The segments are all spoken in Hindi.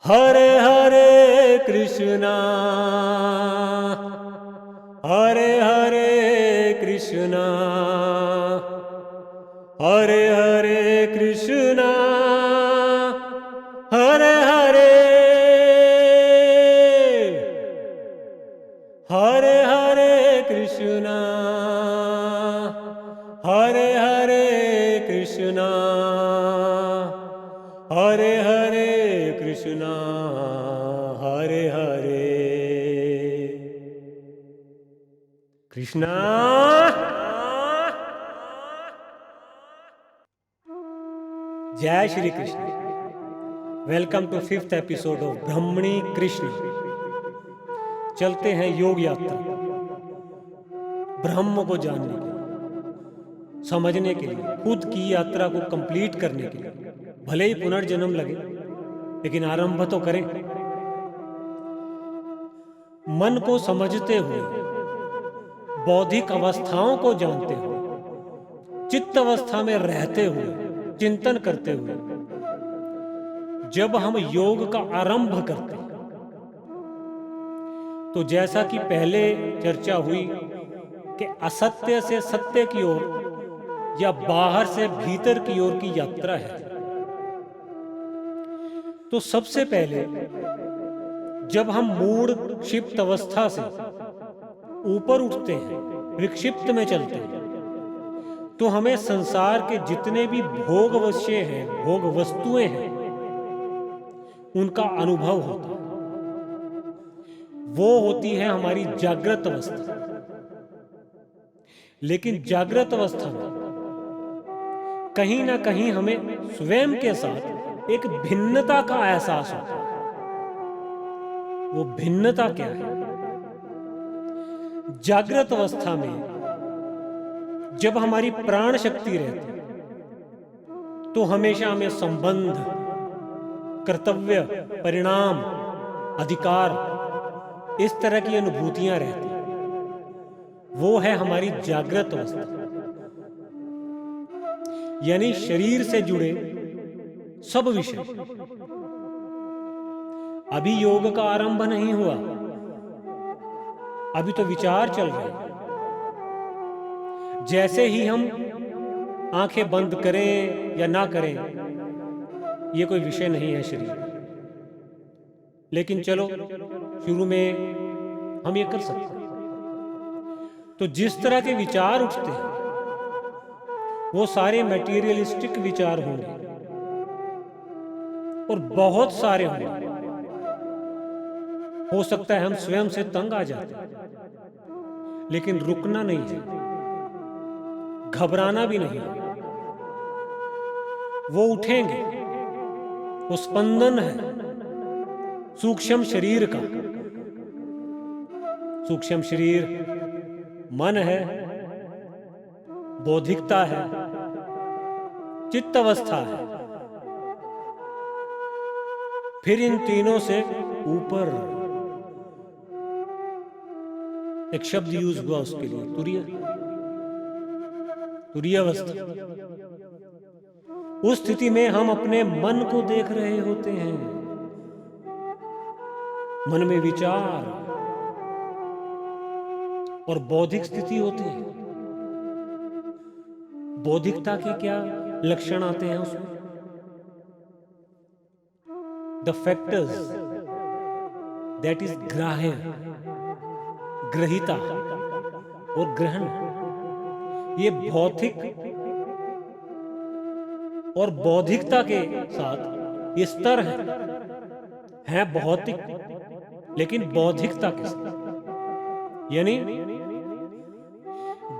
हरे हरे कृष्णा हरे हरे कृष्णा हरे हरे कृष्णा हरे हरे हरे हरे कृष्णा हरे हरे कृष्णा हरे हरे कृष्णा हरे हरे कृष्णा। जय Shri Krishna. Welcome to 5th episode of Brahmani Krishna. चलते हैं योग यात्रा, ब्रह्म को जानने के लिए, समझने के लिए, खुद की यात्रा को कंप्लीट करने के लिए। भले ही पुनर्जन्म लगे लेकिन आरंभ तो करें। मन को समझते हुए, बौद्धिक अवस्थाओं को जानते हुए, चित्त अवस्था में रहते हुए, चिंतन करते हुए जब हम योग का आरंभ करते हैं तो जैसा कि पहले चर्चा हुई कि असत्य से सत्य की ओर या बाहर से भीतर की ओर की यात्रा है। तो सबसे पहले जब हम मूढ़ क्षिप्त अवस्था से ऊपर उठते हैं, विक्षिप्त में चलते हैं, तो हमें संसार के जितने भी भोग वश्य हैं, भोग वस्तुएं हैं, उनका अनुभव होता है। वो होती है हमारी जागृत अवस्था। लेकिन जागृत अवस्था में कहीं ना कहीं हमें स्वयं के साथ एक भिन्नता का एहसास होता है। वो भिन्नता क्या है? जागृत अवस्था में जब हमारी प्राण शक्ति रहती है तो हमेशा हमें संबंध, कर्तव्य, परिणाम, अधिकार, इस तरह की अनुभूतियां रहती हैं। वो है हमारी जागृत अवस्था, यानी शरीर से जुड़े सब विषय। अभी योग का आरंभ नहीं हुआ, अभी तो विचार चल रहे हैं। जैसे ही हम आंखें बंद करें या ना करें, ये कोई विषय नहीं है शरीर। लेकिन चलो, शुरू में हम ये कर सकते हैं। तो जिस तरह के विचार उठते हैं वो सारे मटेरियलिस्टिक विचार होंगे और बहुत सारे होंगे। हो सकता है हम स्वयं से तंग आ जाते हैं, लेकिन रुकना नहीं है, घबराना भी नहीं है। वो उठेंगे। वो स्पंदन है सूक्ष्म शरीर का। सूक्ष्म शरीर मन है, बौद्धिकता है, चित्त अवस्था है, फिर इन तीनों से ऊपर एक शब्द यूज हुआ उसके लिए, तुरीय, तुरीय अवस्था। उस स्थिति में हम अपने मन को देख रहे होते हैं। मन में विचार और बौद्धिक स्थिति होती है। बौद्धिकता के क्या लक्षण आते हैं उसमें? द फैक्टर्स दैट इज ग्राह्य, ग्रहिता और ग्रहण, ये भौतिक और बौद्धिकता के साथ ये स्तर है भौतिक लेकिन बौद्धिकता के साथ। यानी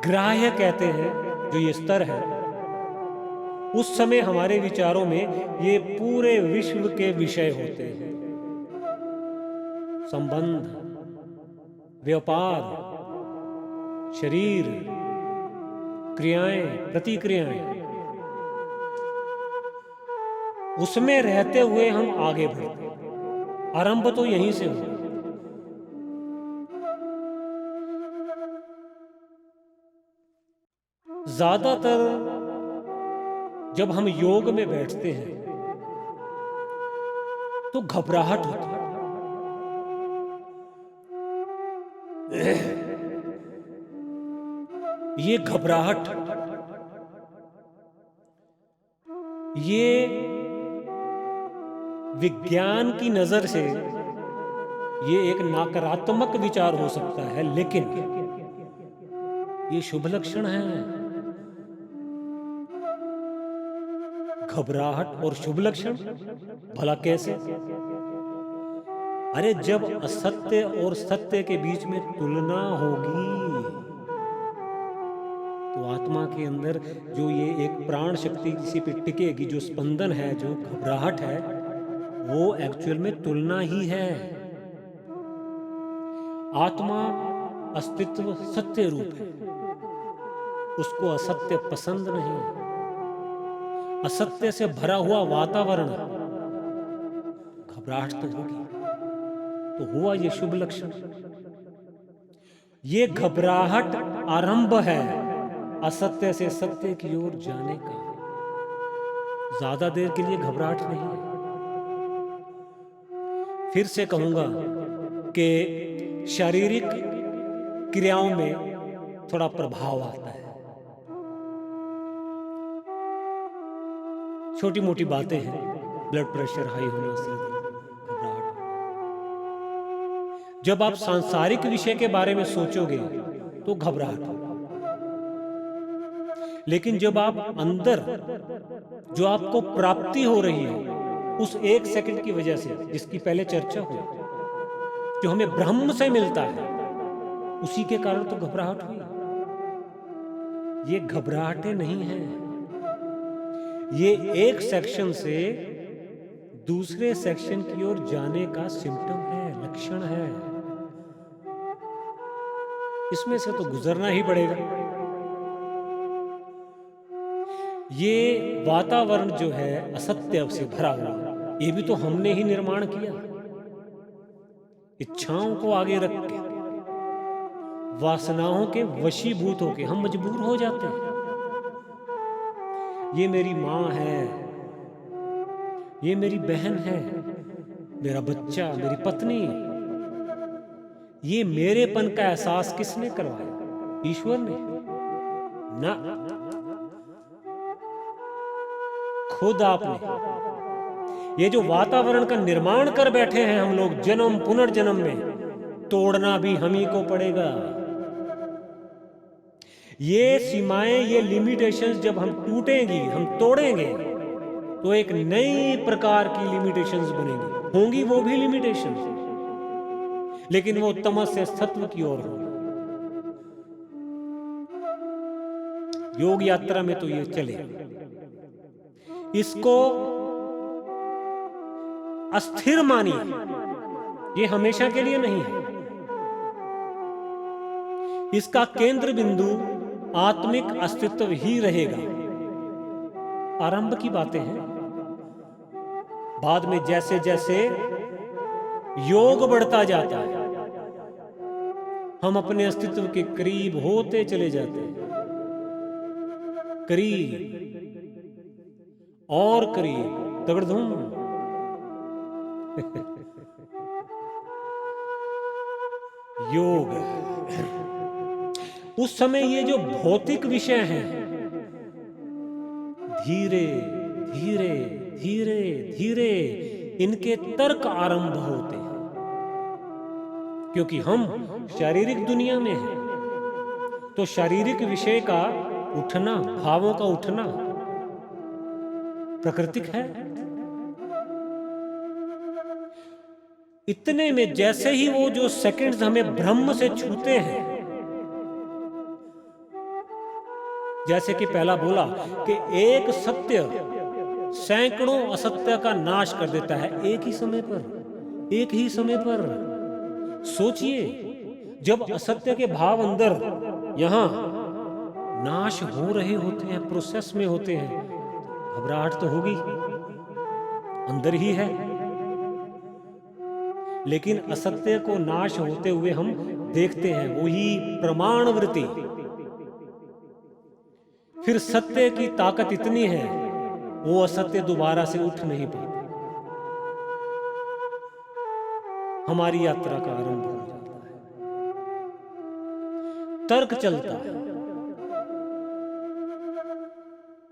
ग्राह्य कहते हैं जो ये स्तर है, उस समय हमारे विचारों में ये पूरे विश्व के विषय होते हैं। संबंध, व्यापार, शरीर, क्रियाएं, प्रतिक्रियाएं, उसमें रहते हुए हम आगे बढ़ते। आरंभ तो यहीं से हुआ। ज्यादातर जब हम योग में बैठते हैं तो घबराहट होती है। ये घबराहट, ये विज्ञान की नजर से ये एक नकारात्मक विचार हो सकता है, लेकिन ये शुभ लक्षण है। घबराहट और शुभ लक्षण, भला कैसे? अरे जब असत्य और सत्य के बीच में तुलना होगी तो आत्मा के अंदर जो ये एक प्राण शक्ति किसी पे टिकेगी, जो स्पंदन है, जो घबराहट है, वो एक्चुअल में तुलना ही है। आत्मा अस्तित्व सत्य रूप है, उसको असत्य पसंद नहीं। असत्य से भरा हुआ वातावरण, घबराहट तो होगी। तो हुआ ये शुभ लक्षण। ये घबराहट आरंभ है असत्य से सत्य की ओर जाने का। ज्यादा देर के लिए घबराहट नहीं है। फिर से कहूंगा कि शारीरिक क्रियाओं में थोड़ा प्रभाव आता है। छोटी मोटी बातें हैं, ब्लड प्रेशर हाई होना, घबराहट। जब आप सांसारिक विषय के बारे में सोचोगे तो घबराहट हो, लेकिन जब आप अंदर जो आपको प्राप्ति हो रही है उस एक सेकंड की वजह से, जिसकी पहले चर्चा हुई, जो हमें ब्रह्म से मिलता है, उसी के कारण तो घबराहट हुई। ये घबराहटें नहीं हैं, ये एक सेक्शन से दूसरे सेक्शन की ओर जाने का सिम्टम है, लक्षण है। इसमें से तो गुजरना ही पड़ेगा। ये वातावरण जो है असत्य से भरा हुआ, ये भी तो हमने ही निर्माण किया। इच्छाओं को आगे रख के, वासनाओं के वशीभूत होके हम मजबूर हो जाते हैं। ये मेरी माँ है, ये मेरी बहन है, मेरा बच्चा, मेरी पत्नी, ये मेरेपन का एहसास किसने करवाया? ईश्वर ने ना, खुद आपने। ये जो वातावरण का निर्माण कर बैठे हैं हम लोग जन्म पुनर्जन्म में, तोड़ना भी हम ही को पड़ेगा। ये सीमाएं, ये लिमिटेशंस जब हम टूटेंगी, हम तोड़ेंगे, तो एक नई प्रकार की लिमिटेशंस बनेंगी। होंगी वो भी लिमिटेशंस, लेकिन वो तमस से सत्व की ओर होगी। योग यात्रा में तो ये चले। इसको अस्थिर मानिए, ये हमेशा के लिए नहीं है। इसका केंद्र बिंदु आत्मिक अस्तित्व ही रहेगा। आरंभ की बातें हैं, बाद में जैसे जैसे योग बढ़ता जाता है, हम अपने अस्तित्व के करीब होते चले जाते हैं। करीब और करीब, तगड़धूम। योग, उस समय ये जो भौतिक विषय हैं, धीरे धीरे धीरे धीरे इनके तर्क आरंभ होते हैं, क्योंकि हम शारीरिक दुनिया में हैं। तो शारीरिक विषय का उठना, भावों का उठना प्राकृतिक है। इतने में जैसे ही वो जो सेकंड्स हमें ब्रह्म से छूते हैं, जैसे कि पहला बोला कि एक सत्य सैकड़ों असत्य का नाश कर देता है एक ही समय पर, एक ही समय पर। सोचिए, जब असत्य के भाव अंदर यहां नाश हो रहे होते हैं, प्रोसेस में होते हैं, घबराहट तो होगी, अंदर ही है। लेकिन असत्य को नाश होते हुए हम देखते हैं, वही प्रमाण वृत्ति। फिर सत्य की ताकत इतनी है, वो असत्य दोबारा से उठ नहीं पाता। हमारी यात्रा का आरंभ हो जाता है। तर्क चलता है।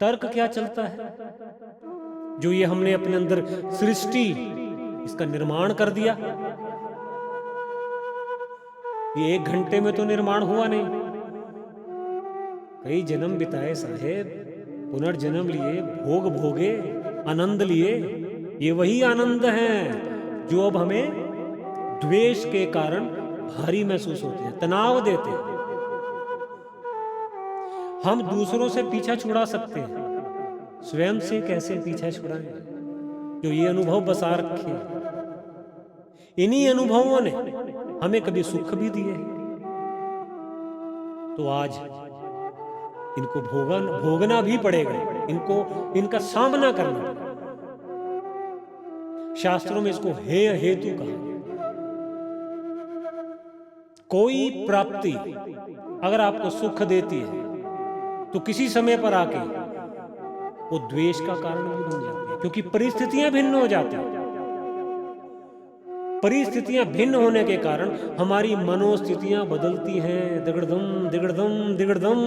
तर्क क्या चलता है? जो ये हमने अपने अंदर सृष्टि, इसका निर्माण कर दिया, ये 1 घंटे में तो निर्माण हुआ नहीं। कई जन्म बिताए साहेब, पुनर्जन्म लिए, भोग भोगे, आनंद लिए। ये वही आनंद हैं जो अब हमें द्वेष के कारण भारी महसूस होते हैं, तनाव देते हैं। हम दूसरों से पीछा छुड़ा सकते हैं, स्वयं से कैसे पीछा छुड़ाएं? जो ये अनुभव बसा रखे हैं। इन्हीं अनुभवों ने हमें कभी सुख भी दिए, तो आज इनको भोगना भी पड़ेगा, इनका सामना करना पड़ेगा। शास्त्रों में इसको हेय हेतु कहा। कोई प्राप्ति अगर आपको सुख देती है तो किसी समय पर आके वो द्वेष का कारण भी बन जाती है, क्योंकि परिस्थितियां भिन्न हो जाती हैं। परिस्थितियां भिन्न होने के कारण हमारी मनोस्थितियां बदलती हैं, दिगड़दम दिगड़दम दिगड़दम।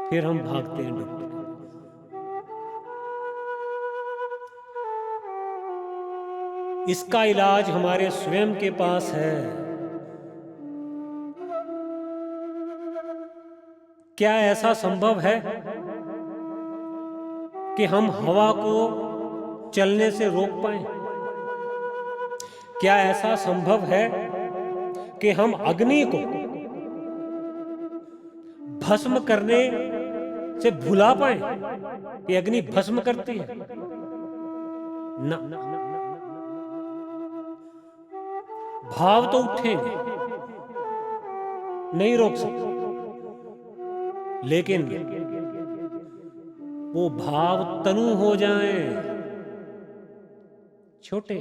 फिर हम भागते हैं डॉक्टर। इसका इलाज हमारे स्वयं के पास है। क्या ऐसा संभव है कि हम हवा को चलने से रोक पाएं? क्या ऐसा संभव है कि हम अग्नि को भस्म करने से भुला पाएं कि अग्नि भस्म करती है? ना, भाव तो उठेंगे, नहीं रोक सकते, लेकिन वो भाव तनु हो जाएं, छोटे,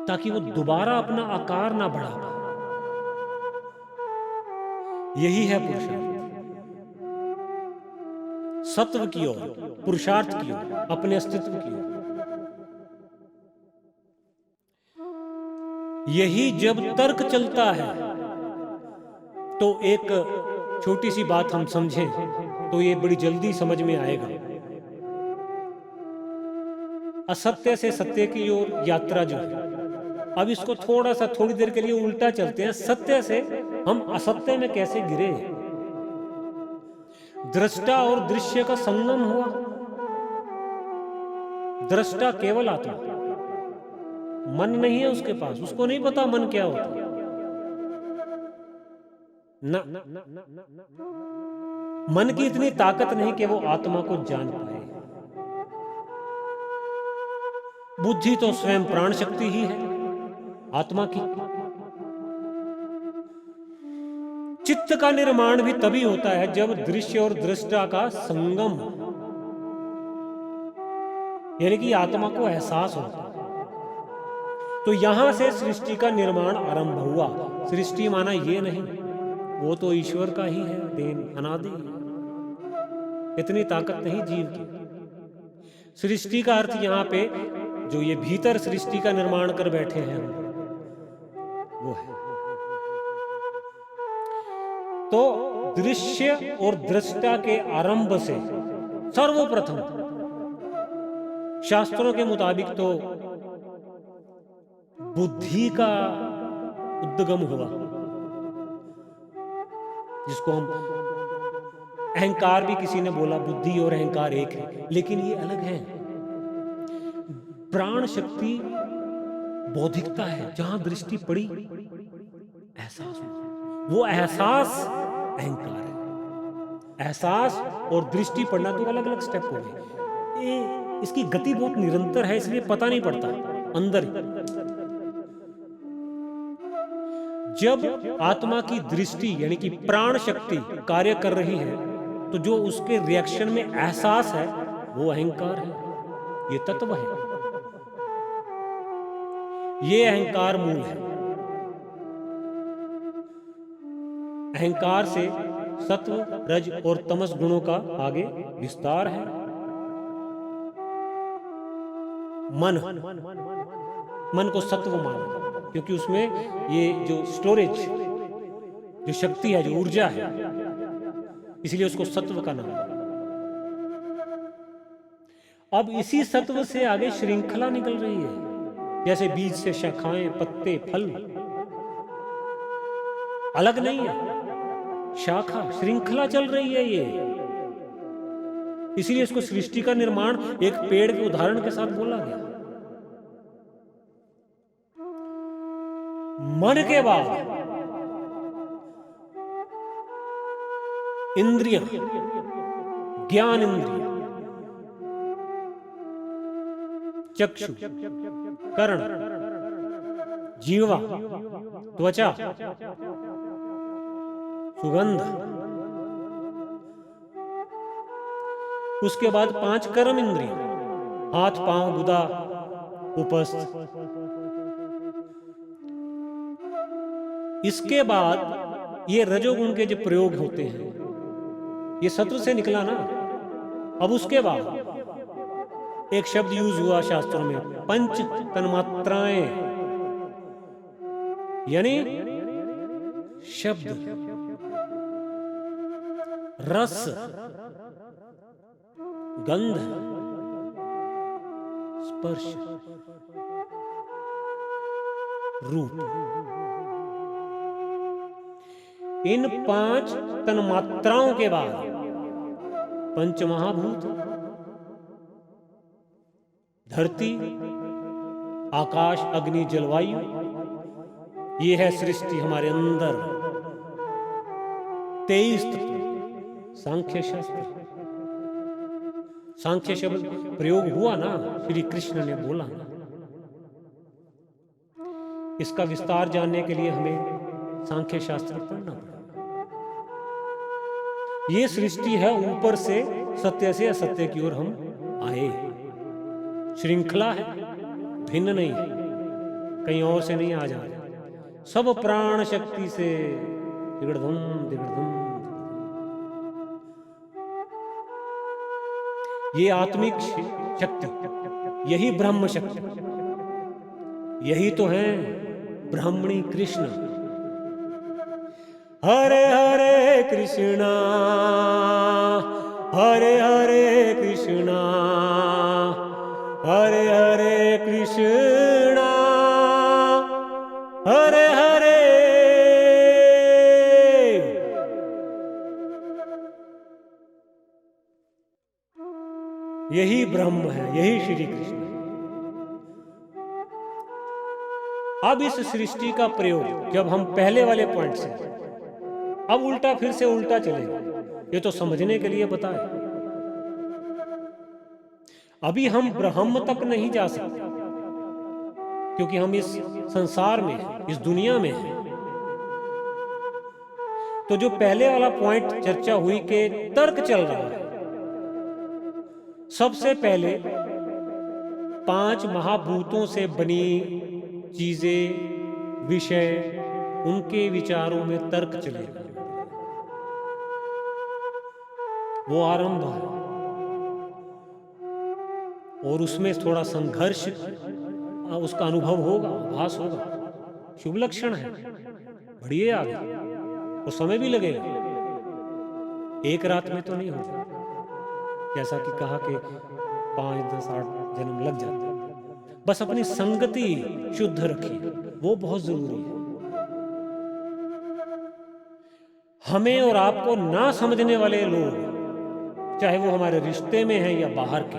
ताकि वो दोबारा अपना आकार ना बढ़ा पाए। यही है पुरुषार्थ, सत्व की ओर, पुरुषार्थ की ओर, अपने अस्तित्व की ओर। यही जब तर्क चलता है तो एक छोटी सी बात हम समझें तो ये बड़ी जल्दी समझ में आएगा। असत्य से सत्य की ओर यात्रा जो है, अब इसको थोड़ी देर के लिए उल्टा चलते हैं। सत्य से हम असत्य में कैसे गिरे? दृष्टा और दृश्य का संगम हुआ। दृष्टा केवल आत्मा, मन नहीं है उसके पास, उसको नहीं पता मन क्या होता है। ना, मन की इतनी ताकत नहीं कि वो आत्मा को जान पाए। बुद्धि तो स्वयं प्राण शक्ति ही है आत्मा की। चित्त का निर्माण भी तभी होता है जब दृश्य और दृष्टा का संगम हो, यानी कि आत्मा को एहसास होता है। तो यहां से सृष्टि का निर्माण आरंभ हुआ। सृष्टि माना ये नहीं, वो तो ईश्वर का ही है, देन अनादि। इतनी ताकत नहीं जीव की। सृष्टि का अर्थ यहां पे जो ये भीतर सृष्टि का निर्माण कर बैठे हैं वो है। तो दृश्य और दृष्टा के आरंभ से सर्वप्रथम शास्त्रों के मुताबिक तो बुद्धि का उद्गम हुआ, जिसको हम अहंकार भी किसी ने बोला। बुद्धि और अहंकार एक है, लेकिन ये अलग है। प्राण शक्ति बौद्धिकता है, जहां दृष्टि पड़ी एहसास हुआ, वो एहसास अहंकार है। एहसास और दृष्टि पड़ना तो अलग अलग स्टेप हो गए। इसकी गति बहुत निरंतर है, इसलिए पता नहीं पड़ता अंदर ही। जब आत्मा की दृष्टि यानी कि प्राण शक्ति कार्य कर रही है तो जो उसके रिएक्शन में एहसास है वो अहंकार है, ये तत्व है, ये अहंकार मूल है। अहंकार से सत्व, रज और तमस गुणों का आगे विस्तार है। मन को सत्व माना, क्योंकि उसमें ये जो स्टोरेज, जो शक्ति है, जो ऊर्जा है, इसलिए उसको सत्व का नाम। अब इसी सत्व से आगे श्रृंखला निकल रही है, जैसे बीज से शाखाएं, पत्ते, फल अलग नहीं है, शाखा श्रृंखला चल रही है ये। इसीलिए इसको सृष्टि का निर्माण एक पेड़ के उदाहरण के साथ बोला गया। मन के बाद इंद्रियां, ज्ञान इंद्रिय, चक्षु, कर्ण, जीवा, त्वचा, सुगंध, उसके बाद 5 कर्म इंद्रिय, हाथ, पांव, गुदा, उपस्थ। इसके बाद ये रजोगुण के जो प्रयोग होते हैं, ये सत्व से निकला ना। अब उसके बाद एक शब्द यूज हुआ शास्त्रों में, पंच तन्मात्राएं, यानी शब्द, रस, गंध, स्पर्श, रूप। इन 5 तन्मात्राओं के बाद पंच महाभूत, धरती, आकाश, अग्नि, जलवायु, ये है सृष्टि हमारे अंदर। 23 तत्व। सांख्य शास्त्र, सांख्य शब्द प्रयोग हुआ ना, श्री कृष्ण ने बोला ना। इसका विस्तार जानने के लिए हमें सांख्य शास्त्र पढ़ना पड़ा। ये सृष्टि है, ऊपर से सत्य से असत्य की ओर हम आए। श्रृंखला है, भिन्न नहीं है, कहीं और से नहीं आ जा रहा, सब प्राण शक्ति से दिगड़धम दिगड़धम। ये आत्मिक शक्ति, यही ब्रह्म शक्ति, यही तो है ब्राह्मणी कृष्ण। हरे हरे कृष्णा, हरे हरे कृष्णा, हरे हरे कृष्णा, हरे हरे। यही ब्रह्म है, यही श्री कृष्ण है। अब इस सृष्टि का प्रयोग जब हम पहले वाले पॉइंट से, अब उल्टा फिर से उल्टा चलेगा, ये तो समझने के लिए बताए। अभी हम ब्रह्म तक नहीं जा सकते, क्योंकि हम इस संसार में हैं, इस दुनिया में हैं। तो जो पहले वाला पॉइंट चर्चा हुई कि तर्क चल रहा है, सबसे पहले 5 महाभूतों से बनी चीजें, विषय, उनके विचारों में तर्क चलेगा, वो आरंभ है। और उसमें थोड़ा संघर्ष, उसका अनुभव होगा, आभास होगा, शुभ लक्षण है। बढ़िए आगे, और समय भी लगेगा, एक रात में तो नहीं होगा। जैसा कि कहा कि 5, 10, 8 जन्म लग जाते हैं। बस अपनी संगति शुद्ध रखिए, वो बहुत जरूरी है। हमें और आपको ना समझने वाले लोग, चाहे वो हमारे रिश्ते में हैं या बाहर के,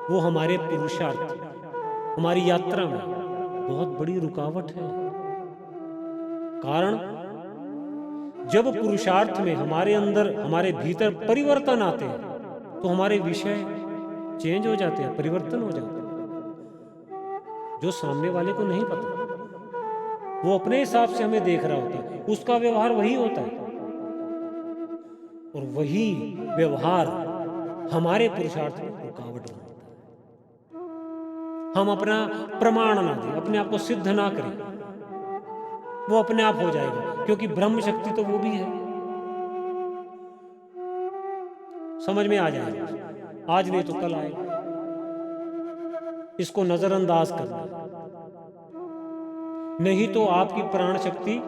वो हमारे पुरुषार्थ, हमारी यात्रा में बहुत बड़ी रुकावट है। कारण, जब पुरुषार्थ में हमारे अंदर, हमारे भीतर परिवर्तन आते हैं, तो हमारे विषय चेंज हो जाते हैं, परिवर्तन हो जाते हैं। जो सामने वाले को नहीं पता, वो अपने हिसाब से हमें देख रहा होता है, उसका व्यवहार वही होता है, और वही व्यवहार हमारे पुरुषार्थ में रुकावट बनता है। हम अपना प्रमाण ना दें, अपने आप को सिद्ध ना करें, वो अपने आप हो जाएगा, क्योंकि ब्रह्म शक्ति तो वो भी है। समझ में आ जाएगा, आज नहीं तो कल आएगा। इसको नजरअंदाज करना, नहीं तो आपकी प्राण शक्ति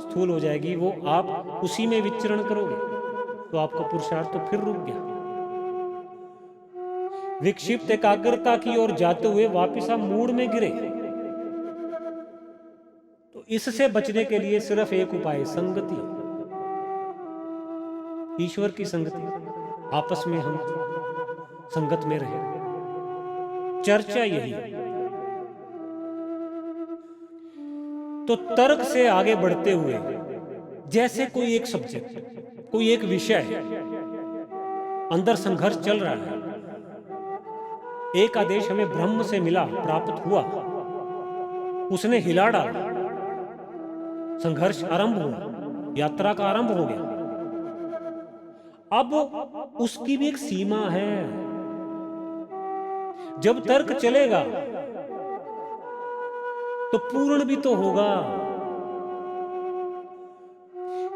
स्थूल हो जाएगी, वो आप उसी में विचरण करोगे तो आपका पुरुषार्थ तो फिर रुक गया। विक्षिप्त एकाग्रता की ओर जाते हुए वापिस आप मूड में गिरे। तो इससे बचने के लिए सिर्फ एक उपाय, संगति, ईश्वर की संगति, आपस में हम संगत में रहे। चर्चा यही है। तो तर्क से आगे बढ़ते हुए, जैसे कोई एक सब्जेक्ट, कोई एक विषय, अंदर संघर्ष चल रहा है, एक आदेश हमें ब्रह्म से मिला, प्राप्त हुआ, उसने हिला डाला, संघर्ष आरंभ हुआ, यात्रा का आरंभ हो गया। अब उसकी भी एक सीमा है। जब तर्क चलेगा तो पूर्ण भी तो होगा।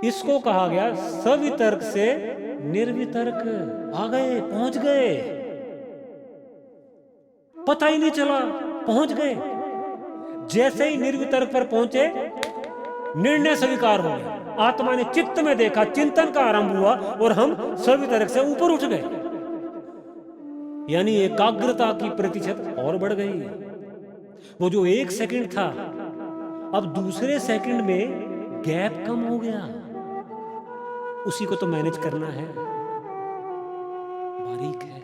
इसको कहा गया सवितर्क से निर्वितर्क। आ गए, पहुंच गए, पता ही नहीं चला, पहुंच गए। जैसे ही निर्वितर्क पर पहुंचे, निर्णय स्वीकार हो गया, आत्मा ने चित्त में देखा, चिंतन का आरंभ हुआ और हम सवितर्क से ऊपर उठ गए। यानी एकाग्रता की प्रतिशत और बढ़ गई। वो जो 1 सेकंड था, अब दूसरे सेकंड में गैप कम हो गया। उसी को तो मैनेज करना है। बारीक है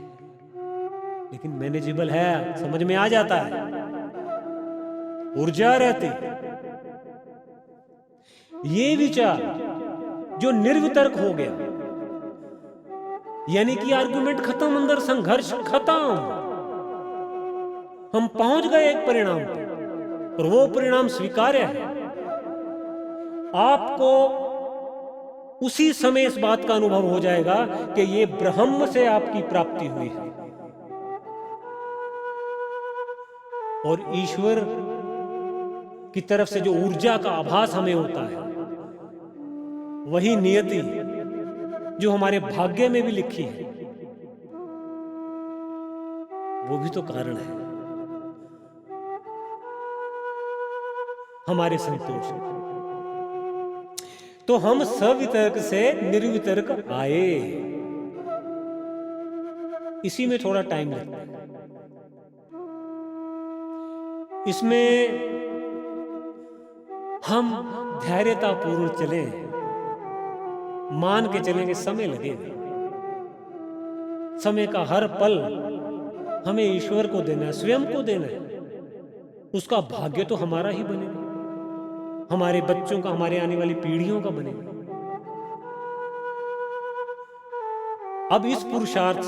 लेकिन मैनेजेबल है, समझ में आ जाता है, ऊर्जा रहती। ये विचार जो निर्वितर्क हो गया, यानी कि आर्गुमेंट खत्म, अंदर संघर्ष खत्म, हम पहुंच गए एक परिणाम पर और वो परिणाम स्वीकार्य है। आपको उसी समय इस बात का अनुभव हो जाएगा कि ये ब्रह्म से आपकी प्राप्ति हुई है और ईश्वर की तरफ से जो ऊर्जा का आभास हमें होता है, वही नियति जो हमारे भाग्य में भी लिखी है, वो भी तो कारण है हमारे संतोष। तो हम सवितर्क से निर्वितर्क आए, इसी में थोड़ा टाइम लगता है। इसमें हम धैर्यतापूर्ण चलें, मान के चलेंगे समय लगेगा। समय का हर पल हमें ईश्वर को देना है, स्वयं को देना है। उसका भाग्य तो हमारा ही बनेगा, हमारे बच्चों का, हमारे आने वाली पीढ़ियों का बनेगा। अब इस पुरुषार्थ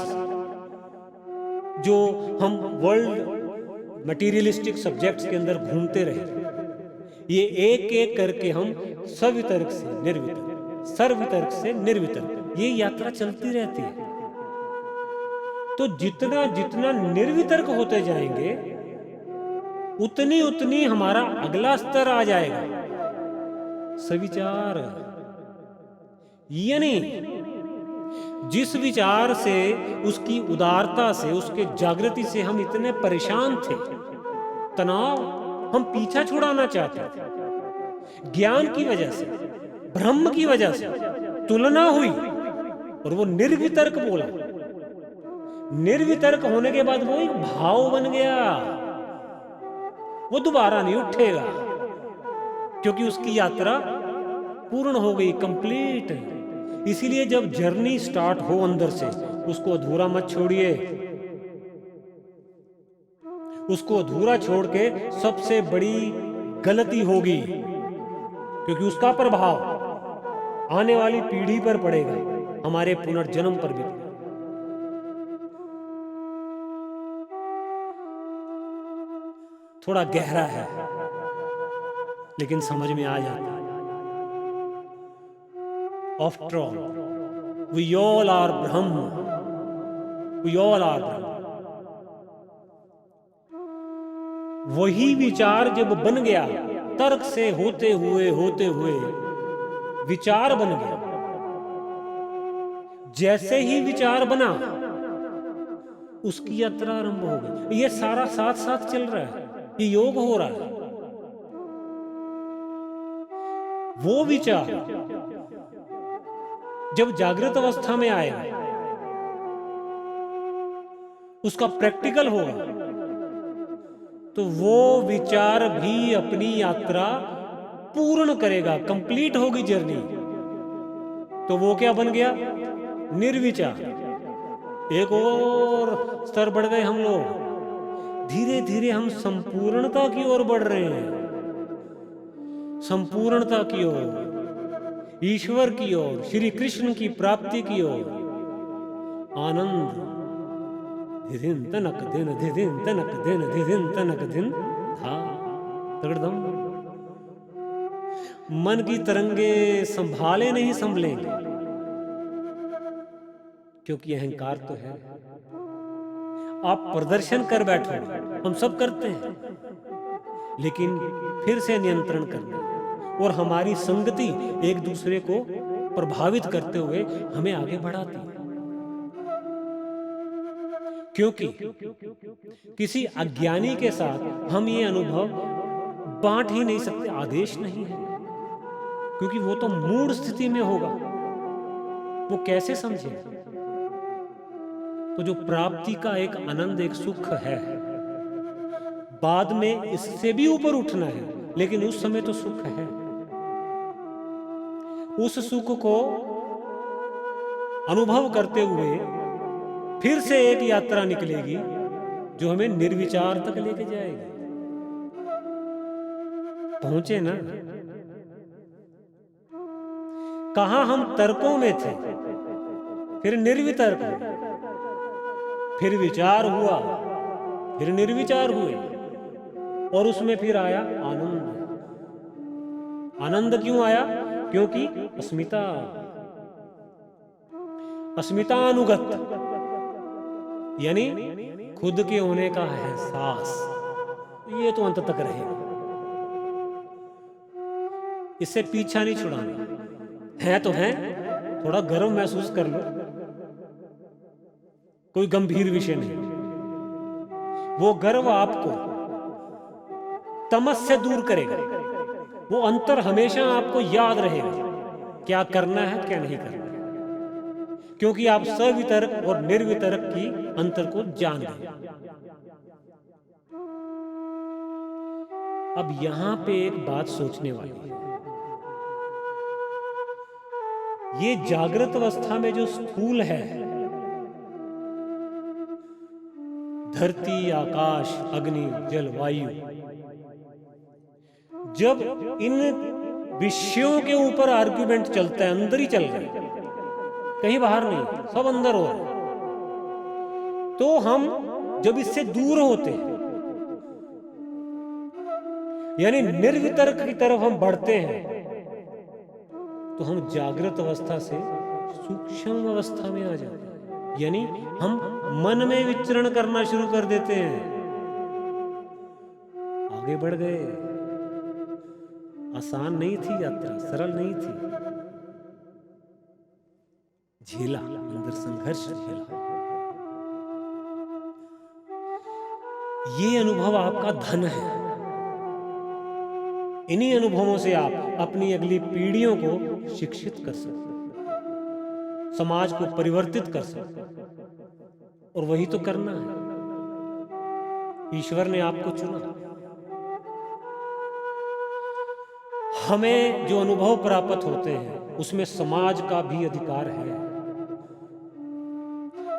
जो हम वर्ल्ड मटीरियलिस्टिक सब्जेक्ट्स के अंदर घूमते रहे, ये एक एक करके हम सवितर्क से निर्वितर्क, सर्ववितर्क से निर्वितर्क, ये यात्रा चलती रहती है। तो जितना जितना निर्वितर्क होते जाएंगे, उतनी उतनी हमारा अगला स्तर आ जाएगा, सविचार। यानी जिस विचार से, उसकी उदारता से, उसके जागृति से हम इतने परेशान थे, तनाव हम पीछा छुड़ाना चाहते थे, ज्ञान की वजह से, ब्रह्म की वजह से तुलना हुई और वो निर्वितर्क बोला। निर्वितर्क होने के बाद वो एक भाव बन गया, वो दोबारा नहीं उठेगा, क्योंकि उसकी यात्रा पूर्ण हो गई, कंप्लीट। इसीलिए जब जर्नी स्टार्ट हो अंदर से, उसको अधूरा मत छोड़िए। उसको अधूरा छोड़ के सबसे बड़ी गलती होगी, क्योंकि उसका प्रभाव आने वाली पीढ़ी पर पड़ेगा, हमारे पुनर्जन्म पर भी। थोड़ा गहरा है लेकिन समझ में आ जाता है। After all, we all are Brahma. We all are Brahma. वही विचार जब बन गया, तर्क से होते हुए विचार बन गया। जैसे ही विचार बना, उसकी यात्रा आरंभ हो गई। ये सारा साथ साथ चल रहा है, ये योग हो रहा है। वो विचार जब जागृत अवस्था में आएगा, उसका प्रैक्टिकल होगा, तो वो विचार भी अपनी यात्रा पूर्ण करेगा, कंप्लीट होगी जर्नी। तो वो क्या बन गया? निर्विचार। एक और स्तर बढ़ गए हम लोग। धीरे धीरे हम संपूर्णता की ओर बढ़ रहे हैं, संपूर्णता की ओर, ईश्वर की ओर, श्री कृष्ण की प्राप्ति की ओर। आनंद धिदिन तनक दिन, धिदिन तनक दिन, धिदिन तनक दिन था तगड़दम। मन की तरंगे संभाले नहीं संभलेंगे, क्योंकि अहंकार तो है। आप प्रदर्शन कर बैठो, हम सब करते हैं, लेकिन फिर से नियंत्रण करना और हमारी संगति एक दूसरे को प्रभावित करते हुए हमें आगे बढ़ाती है। क्योंकि किसी अज्ञानी के साथ हम ये अनुभव बांट ही नहीं सकते, आदेश नहीं है, क्योंकि वो तो मूढ़ स्थिति में होगा, वो कैसे समझे? तो जो प्राप्ति का एक आनंद, एक सुख है, बाद में इससे भी ऊपर उठना है, लेकिन उस समय तो सुख है। उस सुख को अनुभव करते हुए फिर से एक यात्रा निकलेगी जो हमें निर्विचार तक लेके जाएगी। पहुंचे ना? कहां हम तर्कों में थे, फिर निर्वितर्क हुए, फिर विचार हुआ, फिर निर्विचार हुए, और उसमें फिर आया आनंद। आनंद क्यों आया? क्योंकि अस्मिता, अस्मितानुगत, यानी खुद के होने का एहसास, ये तो अंत तक रहेगा, इससे पीछा नहीं छुड़ाना है। तो है, थोड़ा गर्व महसूस कर लो, कोई गंभीर विषय नहीं। वो गर्व आपको तमस से दूर करेगा, वो अंतर हमेशा आपको याद रहेगा, क्या करना है क्या नहीं करना है, क्योंकि आप सवितर्क और निर्वितर्क की अंतर को जान गए। अब यहां पे एक बात सोचने वाली है। ये जागृत अवस्था में जो स्थूल है, धरती, आकाश, अग्नि, जल, वायु, जब इन विषयों के ऊपर आर्ग्यूमेंट चलता है, अंदर ही चल रहा है, कहीं बाहर नहीं, सब अंदर हो रहा है, तो हम जब इससे दूर होते हैं, यानी निर्वितर्क की तरफ हम बढ़ते हैं, तो हम जागृत अवस्था से सूक्ष्म अवस्था में आ जाते हैं, यानी हम मन में विचरण करना शुरू कर देते हैं। आगे बढ़ गए। आसान नहीं थी यात्रा, सरल नहीं थी, झेला, अंदर संघर्ष झेला। ये अनुभव आपका धन है। इन्हीं अनुभवों से आप अपनी अगली पीढ़ियों को शिक्षित कर सकते, समाज को परिवर्तित कर सकते, और वही तो करना है। ईश्वर ने आपको चुना। हमें जो अनुभव प्राप्त होते हैं उसमें समाज का भी अधिकार है।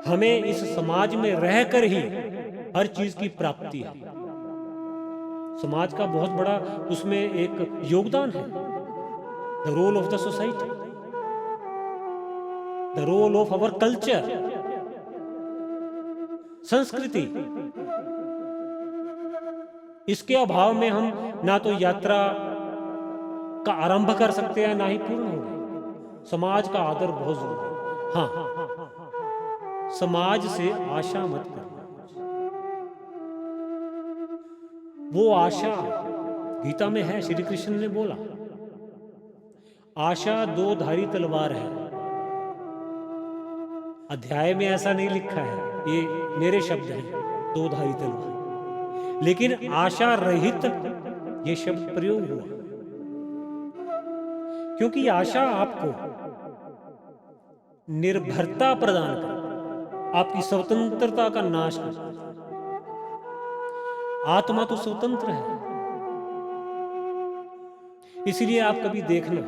हमें इस समाज में रहकर ही हर चीज की प्राप्ति है। समाज का बहुत बड़ा उसमें एक योगदान है। The role of the society, the role of our culture, संस्कृति। इसके अभाव में हम ना तो यात्रा का आरंभ कर सकते हैं, ना ही पूर्ण होगा। समाज का आदर बहुत जरूरी है। हाँ, समाज से आशा मत करना। वो आशा गीता में है, श्री कृष्ण ने बोला, आशा दो धारी तलवार है। अध्याय में ऐसा नहीं लिखा है, ये मेरे शब्द हैं, दो धारी तलवार। लेकिन आशा रहित ये शब्द प्रयोग हुआ, क्योंकि आशा आपको निर्भरता प्रदान कर, आपकी स्वतंत्रता का नाश कर। आत्मा तो स्वतंत्र है, इसलिए आप कभी देखना,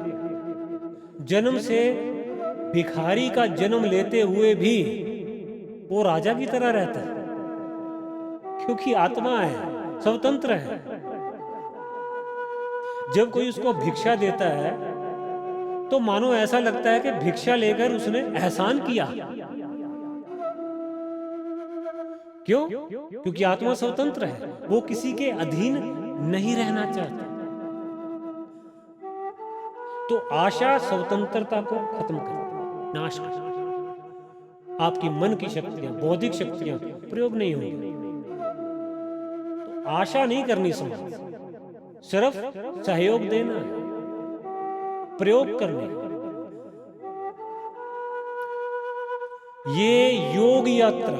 जन्म से भिखारी का जन्म लेते हुए भी वो राजा की तरह रहता है, क्योंकि आत्मा है, स्वतंत्र है। जब कोई उसको भिक्षा देता है तो मानो ऐसा लगता है कि भिक्षा लेकर उसने एहसान किया। क्यों? क्योंकि आत्मा स्वतंत्र है, वो किसी के अधीन नहीं रहना चाहता। तो आशा स्वतंत्रता को खत्म कर, नाश कर। आपकी मन की शक्तियां, बौद्धिक शक्तियां प्रयोग नहीं होंगी। तो आशा नहीं करनी समाज, सिर्फ सहयोग देना है, प्रयोग करने। ये योग यात्रा,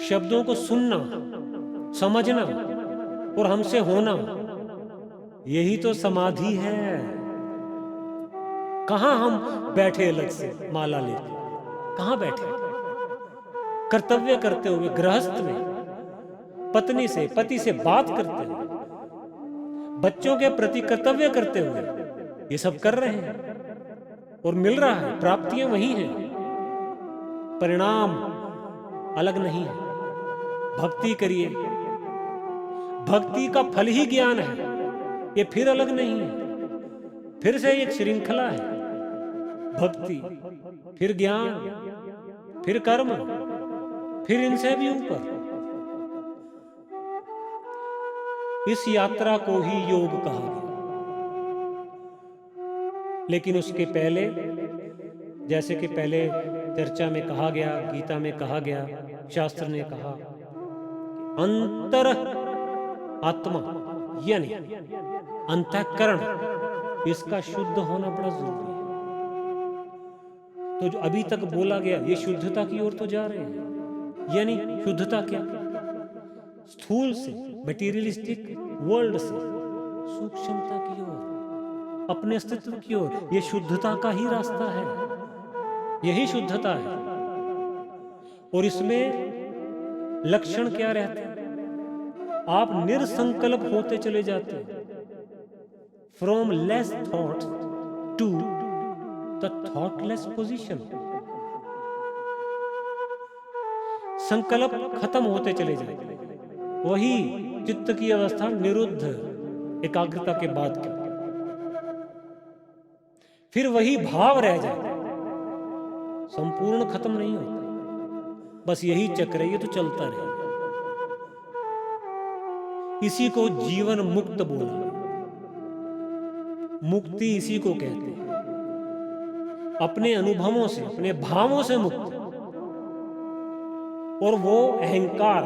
शब्दों को सुनना, समझना और हमसे होना, यही तो समाधि है। कहां हम बैठे अलग से माला लेके, कहां बैठे कर्तव्य करते हुए, गृहस्थ में पत्नी से, पति से बात करते हुए, बच्चों के प्रति कर्तव्य करते हुए, ये सब कर रहे हैं और मिल रहा है, प्राप्तियां वही हैं, परिणाम अलग नहीं है। भक्ति करिए, भक्ति का फल ही ज्ञान है, ये फिर अलग नहीं है, फिर से एक श्रृंखला है। भक्ति, फिर ज्ञान, फिर कर्म, फिर इनसे भी ऊपर। इस यात्रा को ही योग कहा गया। लेकिन उसके पहले, जैसे कि पहले चर्चा में कहा गया, गीता में कहा गया, शास्त्र ने कहा, अंतर आत्मा यानी अंतःकरण, इसका शुद्ध होना बड़ा जरूरी है। तो जो अभी तक बोला गया, ये शुद्धता की ओर तो जा रहे हैं। यानी शुद्धता क्या? स्थूल से, मटेरियलिस्टिक वर्ल्ड से सूक्ष्मता की ओर, अपने अस्तित्व की ओर। ये शुद्धता का ही रास्ता है, यही शुद्धता है। और इसमें लक्षण क्या रहते हैं? आप निरसंकल्प होते चले जाते हैं, from less thought to the thoughtless position. संकल्प खत्म होते चले जाते, वही चित्त की अवस्था निरुद्ध, एकाग्रता के बाद की। फिर वही भाव रह जाता, संपूर्ण खत्म नहीं होता। बस यही चक्र है, ये तो चलता रहेगा। इसी को जीवन मुक्त बोला। मुक्ति इसी को कहते हैं, अपने अनुभवों से, अपने भावों से मुक्त। और वो अहंकार,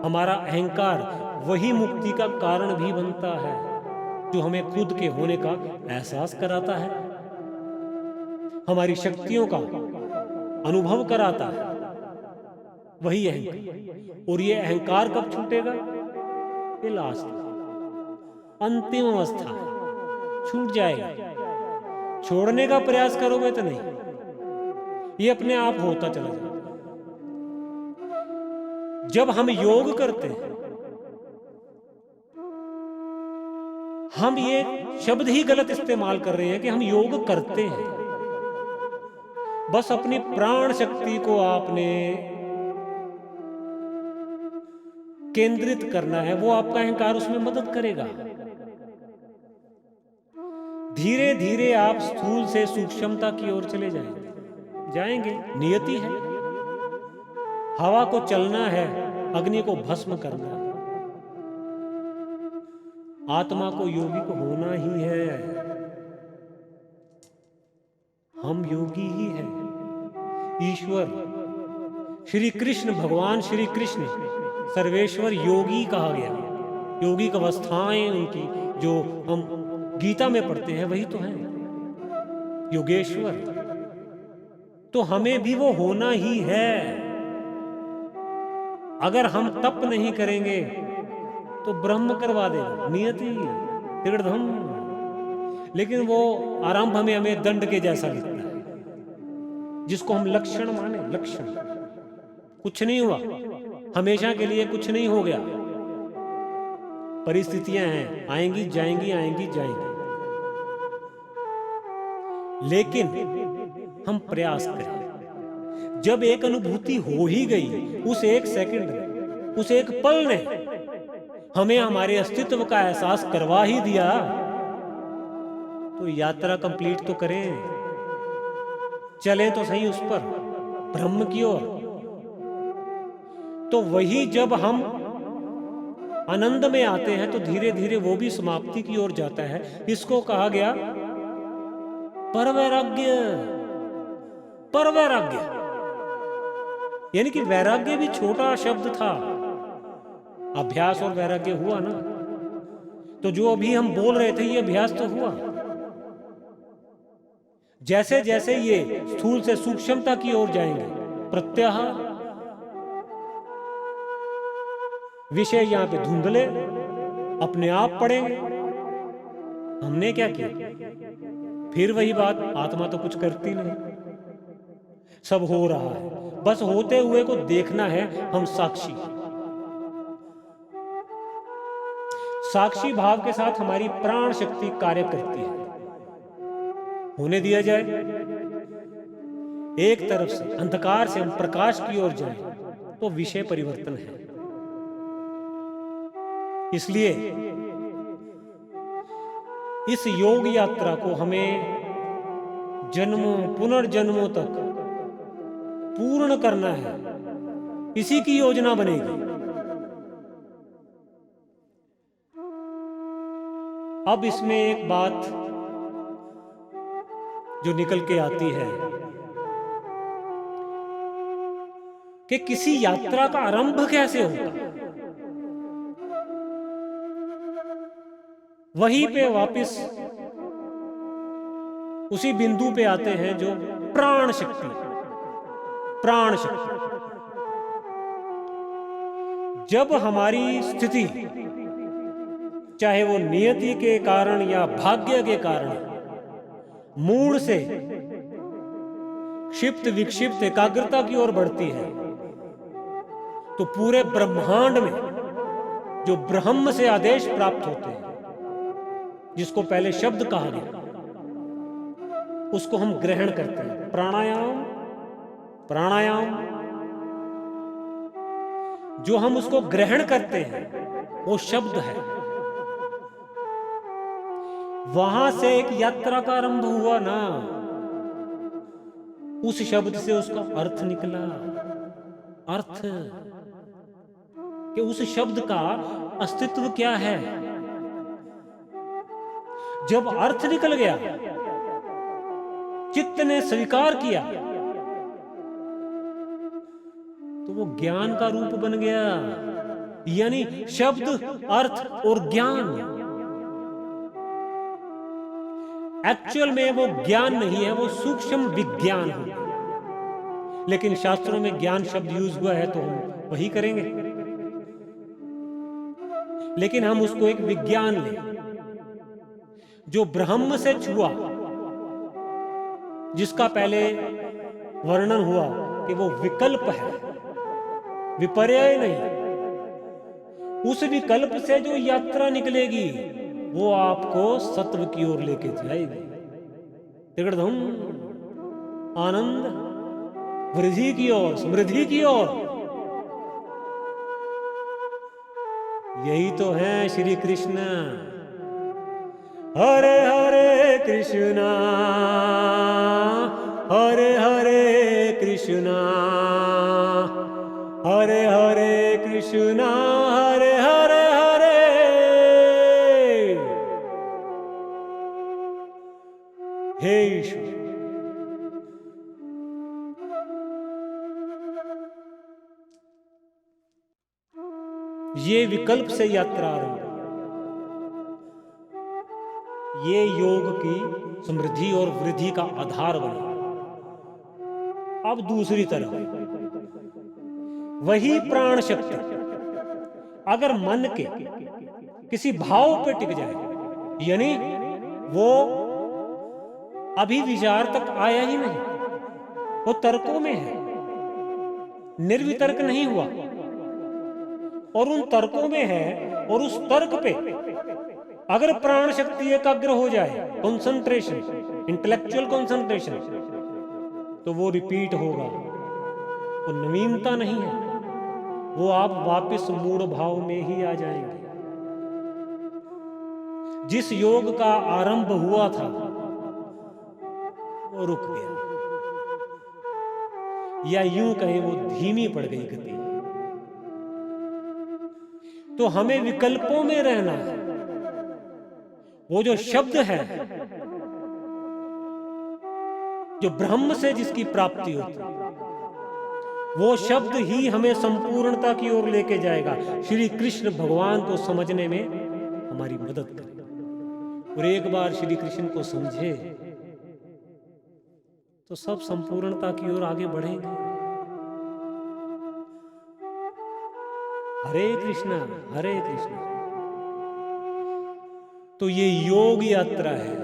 हमारा अहंकार, वही मुक्ति का कारण भी बनता है, जो हमें खुद के होने का एहसास कराता है, हमारी शक्तियों का अनुभव कराता है, वही अहंकार। और ये अहंकार कब छूटेगा? ये लास्ट, अंतिम अवस्था है, छूट जाएगा। छोड़ने का प्रयास करोगे तो नहीं, ये अपने आप होता चला जाएगा। जब हम योग करते हैं, हम ये शब्द ही गलत इस्तेमाल कर रहे हैं कि हम योग करते हैं। बस अपनी प्राण शक्ति को आपने केंद्रित करना है, वो आपका अहंकार उसमें मदद करेगा। धीरे धीरे आप स्थूल से सूक्ष्मता की ओर चले जाएंगे। नियति है, हवा को चलना है, अग्नि को भस्म करना है। आत्मा को योगी को होना ही है। हम योगी ही हैं। ईश्वर श्री कृष्ण, भगवान श्री कृष्ण सर्वेश्वर योगी कहा गया। योगिक अवस्थाएं उनकी जो हम गीता में पढ़ते हैं वही तो है। योगेश्वर तो हमें भी वो होना ही है। अगर हम तप नहीं करेंगे तो ब्रह्म करवा देगा, नियति तीर्थम। लेकिन वो आरंभ में हमें दंड के जैसा लगता है, जिसको हम लक्षण माने। लक्षण कुछ नहीं हुआ, हमेशा के लिए कुछ नहीं हो गया। परिस्थितियां हैं, आएंगी जाएंगी, आएंगी जाएंगी। लेकिन हम प्रयास करें। जब एक अनुभूति हो ही गई, उस एक सेकंड में, उस एक पल ने हमें हमारे अस्तित्व का एहसास करवा ही दिया, तो यात्रा कंप्लीट तो करें, चलें तो सही उस पर, ब्रह्म की ओर। तो वही जब हम आनंद में आते हैं तो धीरे धीरे वो भी समाप्ति की ओर जाता है। इसको कहा गया परवैराग्य। परवैराग्य यानी कि वैराग्य भी छोटा शब्द था, अभ्यास और वैराग्य हुआ ना। तो जो अभी हम बोल रहे थे ये अभ्यास तो हुआ। जैसे जैसे ये स्थूल से सूक्ष्मता की ओर जाएंगे, प्रत्याहार, विषय यहां पे धुंधले अपने आप पड़ेंगे। हमने क्या किया? फिर वही बात, आत्मा तो कुछ करती नहीं, सब हो रहा है, बस होते हुए को देखना है। हम साक्षी, साक्षी भाव के साथ हमारी प्राण शक्ति कार्य करती है। होने दिया जाए। एक तरफ से अंधकार से हम प्रकाश की ओर जाएं तो विषय परिवर्तन है। इसलिए इस योग यात्रा को हमें जन्मों पुनर्जन्मों तक पूर्ण करना है। इसी की योजना बनेगी। अब इसमें एक बात जो निकल के आती है कि किसी यात्रा का आरंभ कैसे होता। वहीं पे वापस उसी बिंदु पे आते हैं जो प्राण शक्ति। प्राण शक्ति जब हमारी स्थिति, चाहे वो नियति के कारण या भाग्य के कारण, मूड से क्षिप्त विक्षिप्त एकाग्रता की ओर बढ़ती है, तो पूरे ब्रह्मांड में जो ब्रह्म से आदेश प्राप्त होते हैं, जिसको पहले शब्द कहा गया, उसको हम ग्रहण करते हैं। प्राणायाम, प्राणायाम जो हम उसको ग्रहण करते हैं वो शब्द है। वहां से एक यात्रा का आरंभ हुआ ना। उस शब्द से उसका अर्थ निकला। अर्थ कि उस शब्द का अस्तित्व क्या है। जब अर्थ निकल गया, चित्त ने स्वीकार किया, तो वो ज्ञान का रूप बन गया। यानी शब्द, अर्थ और ज्ञान। एक्चुअल में वो ज्ञान नहीं है, वो सूक्ष्म विज्ञान है। लेकिन शास्त्रों में ज्ञान शब्द यूज हुआ है तो हम वही करेंगे। लेकिन हम उसको एक विज्ञान लें जो ब्रह्म से छुआ, जिसका पहले वर्णन हुआ कि वो विकल्प है, विपर्यय नहीं। उस विकल्प से जो यात्रा निकलेगी वो आपको सत्व की ओर लेके जाएगी। तिगड़धम, आनंद, वृद्धि की ओर, समृद्धि की ओर। यही तो है श्री कृष्ण। हरे हरे कृष्णा, हरे हरे कृष्णा, हरे हरे कृष्णा, हरे हरे हरे। हे ईश्वर, ये विकल्प से यात्रा आरंभ, ये योग की समृद्धि और वृद्धि का आधार बने। अब दूसरी तरफ वही प्राण शक्ति अगर मन के किसी भाव पे टिक जाए, यानी वो अभी विचार तक आया ही नहीं, वो तर्कों में है, निर्वितर्क नहीं हुआ और उन तर्कों में है, और उस तर्क पे अगर प्राण शक्ति एकाग्र हो जाए, कंसंट्रेशन, इंटेलेक्चुअल कंसंट्रेशन, तो वो रिपीट होगा। वो नवीनता नहीं है, वो आप वापस मूल भाव में ही आ जाएंगे। जिस योग का आरंभ हुआ था वो रुक गया, या यूं कहें वो धीमी पड़ गई गति। तो हमें विकल्पों में रहना है। वो जो शब्द है, जो ब्रह्म से जिसकी प्राप्ति होती है, वो शब्द ही हमें संपूर्णता की ओर लेके जाएगा। श्री कृष्ण भगवान को समझने में हमारी मदद करेगा। और एक बार श्री कृष्ण को समझे तो सब संपूर्णता की ओर आगे बढ़ेंगे। हरे कृष्णा हरे कृष्णा। तो ये योग यात्रा है।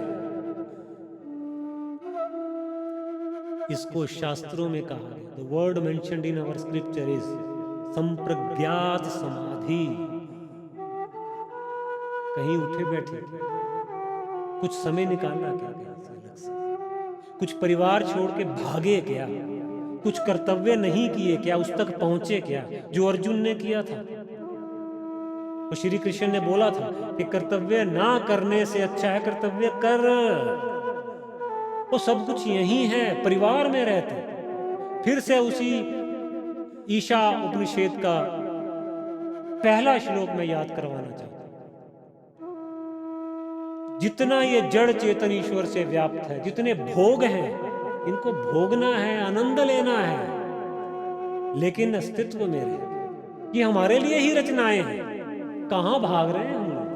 इसको शास्त्रों में कहा गया, the word mentioned in our scripture is संप्रज्ञात समाधि। कहीं उठे बैठे कुछ समय निकाला क्या अलग से? कुछ परिवार छोड़ के भागे क्या? कुछ कर्तव्य नहीं किए क्या? उस तक पहुंचे क्या जो अर्जुन ने किया था? तो श्री कृष्ण ने बोला था कि कर्तव्य ना करने से अच्छा है कर्तव्य कर। वो सब कुछ यही है, परिवार में रहते। फिर से उसी ईशा उपनिषद का पहला श्लोक में याद करवाना चाहता हूं। जितना ये जड़ चेतन ईश्वर से व्याप्त है, जितने भोग हैं, इनको भोगना है, आनंद लेना है, लेकिन अस्तित्व में रहे। ये हमारे लिए ही रचनाएं हैं। कहां भाग रहे हैं हम लोग?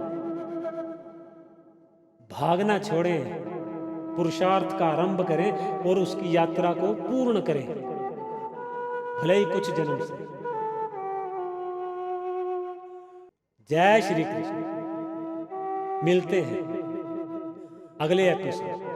भागना छोड़ें, पुरुषार्थ का आरंभ करें और उसकी यात्रा को पूर्ण करें, भले ही कुछ जन्म से। जय श्री कृष्ण। मिलते हैं अगले एपिसोड।